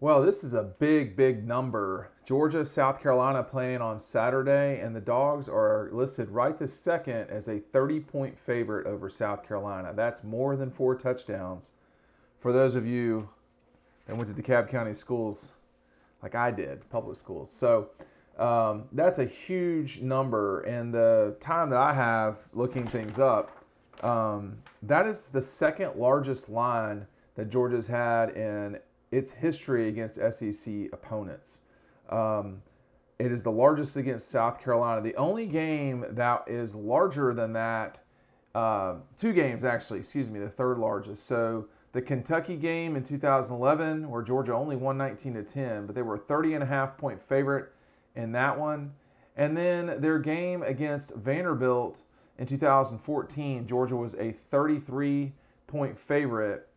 Well, this is a big, big number. Georgia, South Carolina playing on Saturday, and the Dogs are listed right this second as a 30-point favorite over South Carolina. That's more than 4 touchdowns. For those of you that went to DeKalb County schools, like I did, public schools. So that's a huge number. And the time that I have looking things up, that is the second largest line that Georgia's had in its history against SEC opponents. It is the largest against South Carolina. The only game that is larger than that, 2 games actually, the third largest. So the Kentucky game in 2011, where Georgia only won 19-10, but they were a 30.5-point favorite in that one. And then their game against Vanderbilt in 2014, Georgia was a 33-point favorite.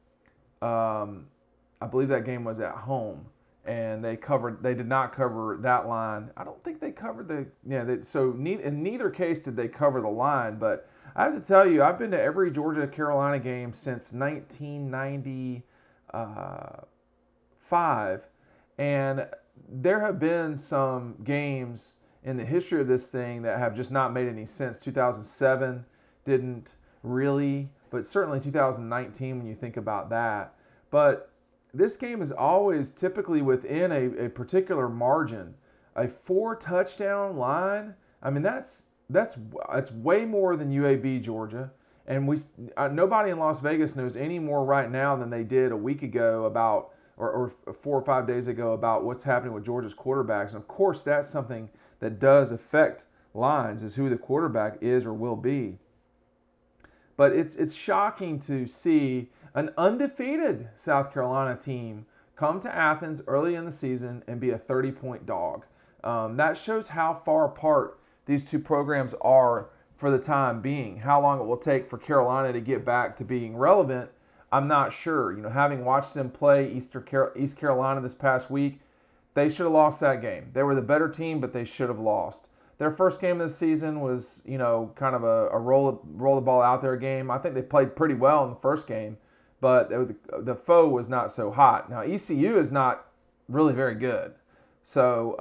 I believe that game was at home, and they did not cover that line. I don't think they covered in neither case did they cover the line. But I have to tell you, I've been to every Georgia Carolina game since 1995, and there have been some games in the history of this thing that have just not made any sense. 2007 didn't really, but certainly 2019 when you think about that. But this game is always typically within a particular margin. A 4 touchdown line, I mean, that's way more than UAB, Georgia. And nobody in Las Vegas knows any more right now than they did a week ago about, or 4 or 5 days ago, about what's happening with Georgia's quarterbacks. And of course, that's something that does affect lines, is who the quarterback is or will be. But it's shocking to see an undefeated South Carolina team come to Athens early in the season and be a 30-point dog. That shows how far apart these two programs are for the time being. How long it will take for Carolina to get back to being relevant, I'm not sure. Having watched them play East Carolina this past week, they should have lost that game. They were the better team, but they should have lost. Their first game of the season was, kind of a roll the ball out there game. I think they played pretty well in the first game, but the foe was not so hot. Now ECU is not really very good, so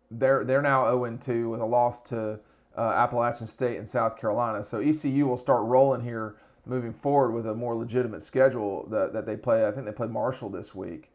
they're now 0-2 with a loss to Appalachian State and South Carolina. So ECU will start rolling here moving forward with a more legitimate schedule that they play. I think they play Marshall this week.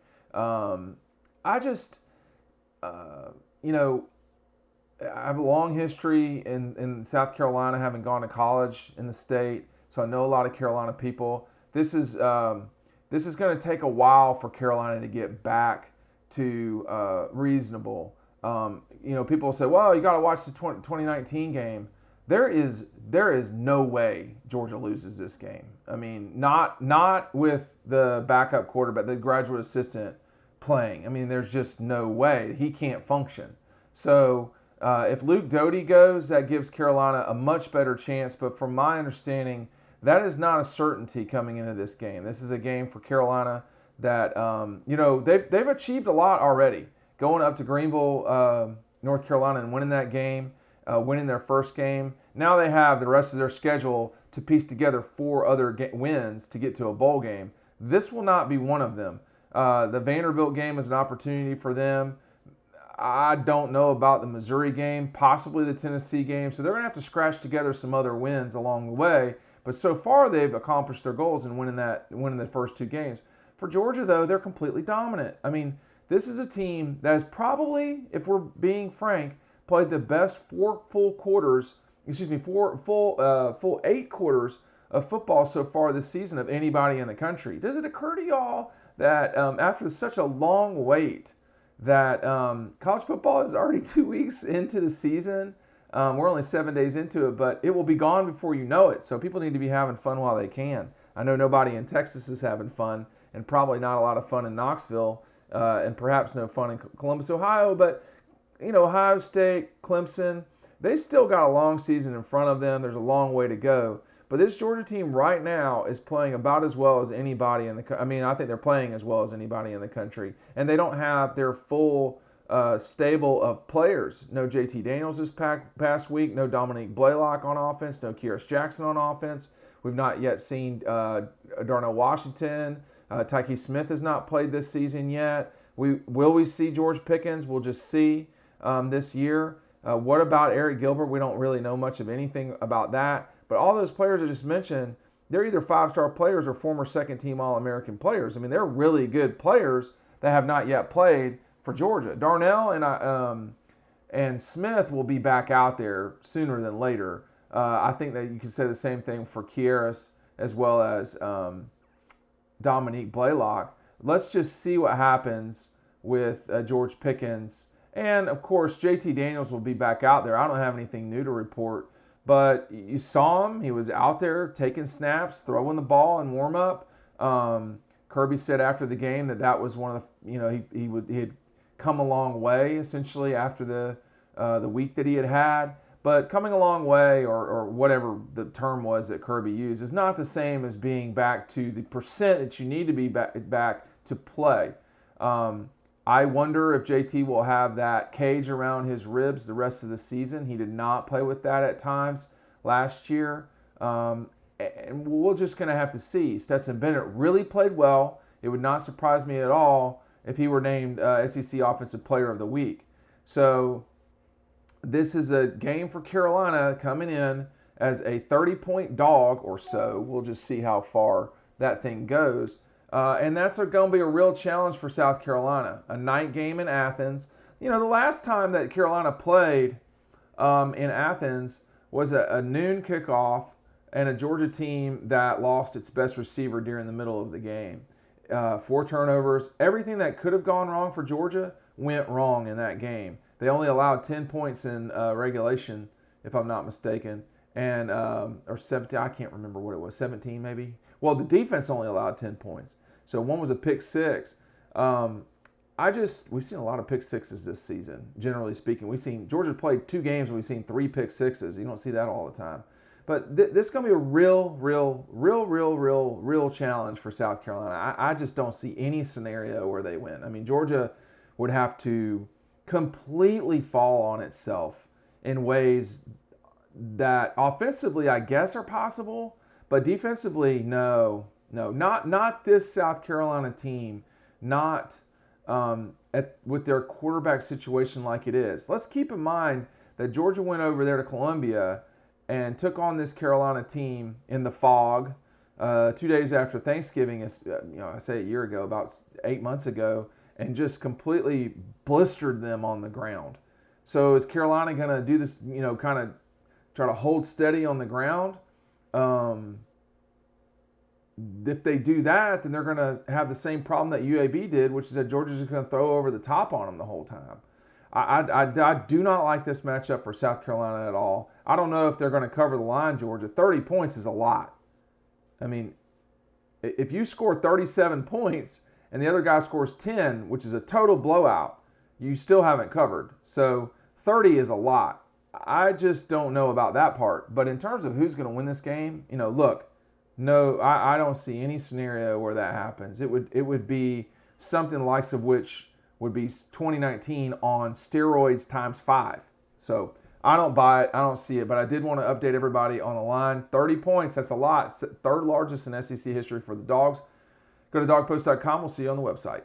I have a long history in South Carolina, having gone to college in the state, so I know a lot of Carolina people. This is going to take a while for Carolina to get back to reasonable. People say, "Well, you got to watch the 2019 game." There is no way Georgia loses this game. I mean, not with the backup quarterback, the graduate assistant playing. I mean, there's just no way. He can't function. So if Luke Doty goes, that gives Carolina a much better chance. But from my understanding, that is not a certainty coming into this game. This is a game for Carolina that they've achieved a lot already. Going up to Greenville, North Carolina, and winning that game, winning their first game. Now they have the rest of their schedule to piece together 4 other wins to get to a bowl game. This will not be one of them. The Vanderbilt game is an opportunity for them. I don't know about the Missouri game, possibly the Tennessee game. So they're going to have to scratch together some other wins along the way. But so far, they've accomplished their goals in winning the first 2 games. For Georgia, though, they're completely dominant. I mean, this is a team that has probably, if we're being frank, played the best 4 full 8 quarters of football so far this season of anybody in the country. Does it occur to y'all that after such a long wait, that college football is already 2 weeks into the season? We're only 7 days into it, but it will be gone before you know it. So people need to be having fun while they can. I know nobody in Texas is having fun, and probably not a lot of fun in Knoxville, and perhaps no fun in Columbus, Ohio. But Ohio State, Clemson, they still got a long season in front of them. There's a long way to go. But this Georgia team right now is playing about as well as anybody in the country. I mean, I think they're playing as well as anybody in the country. And they don't have their full stable of players. No JT Daniels this past week. No Dominique Blaylock on offense. No Kyrus Jackson on offense. We've not yet seen Darnell Washington. Tyke Smith has not played this season yet. Will we see George Pickens? We'll just see this year. What about Eric Gilbert? We don't really know much of anything about that. But all those players I just mentioned, they're either 5-star players or former second-team All-American players. I mean, they're really good players that have not yet played for Georgia. Darnell and Smith will be back out there sooner than later. I think that you can say the same thing for Kieras as well as Dominique Blaylock. Let's just see what happens with George Pickens. And, of course, JT Daniels will be back out there. I don't have anything new to report. But you saw him. He was out there taking snaps, throwing the ball in warm-up. Kirby said after the game that was one of the, he had come a long way, essentially, after the week that he had. But coming a long way, or whatever the term was that Kirby used, is not the same as being back to the percent that you need to be back to play. I wonder if JT will have that cage around his ribs the rest of the season. He did not play with that at times last year. And we're just going to have to see. Stetson Bennett really played well. It would not surprise me at all if he were named SEC Offensive Player of the Week. So this is a game for Carolina coming in as a 30-point dog or so. We'll just see how far that thing goes. And that's going to be a real challenge for South Carolina. A night game in Athens. The last time that Carolina played in Athens was a noon kickoff and a Georgia team that lost its best receiver during the middle of the game. 4 turnovers. Everything that could have gone wrong for Georgia went wrong in that game. They only allowed 10 points in regulation, if I'm not mistaken. And or 17, I can't remember what it was, 17 maybe? Well, the defense only allowed 10 points. So one was a pick six. We've seen a lot of pick sixes this season, generally speaking. Georgia played 2 games and we've seen 3 pick sixes. You don't see that all the time. But this is going to be a real challenge for South Carolina. I just don't see any scenario where they win. I mean, Georgia would have to completely fall on itself in ways that offensively, I guess, are possible, but defensively, no, not this South Carolina team, not with their quarterback situation like it is. Let's keep in mind that Georgia went over there to Columbia and took on this Carolina team in the fog 2 days after Thanksgiving. I say a year ago, about 8 months ago, and just completely blistered them on the ground. So is Carolina going to do this, kind of try to hold steady on the ground? If they do that, then they're going to have the same problem that UAB did, which is that Georgia's just going to throw over the top on them the whole time. I do not like this matchup for South Carolina at all. I don't know if they're going to cover the line, Georgia. 30 points is a lot. I mean, if you score 37 points and the other guy scores 10, which is a total blowout, you still haven't covered. So 30 is a lot. I just don't know about that part. But in terms of who's going to win this game, look, no, I don't see any scenario where that happens. It would be something the likes of which would be 2019 on steroids times 5. So I don't buy it. I don't see it. But I did want to update everybody on the line. 30 points, that's a lot. Third largest in SEC history for the Dogs. Go to dogpost.com. We'll see you on the website.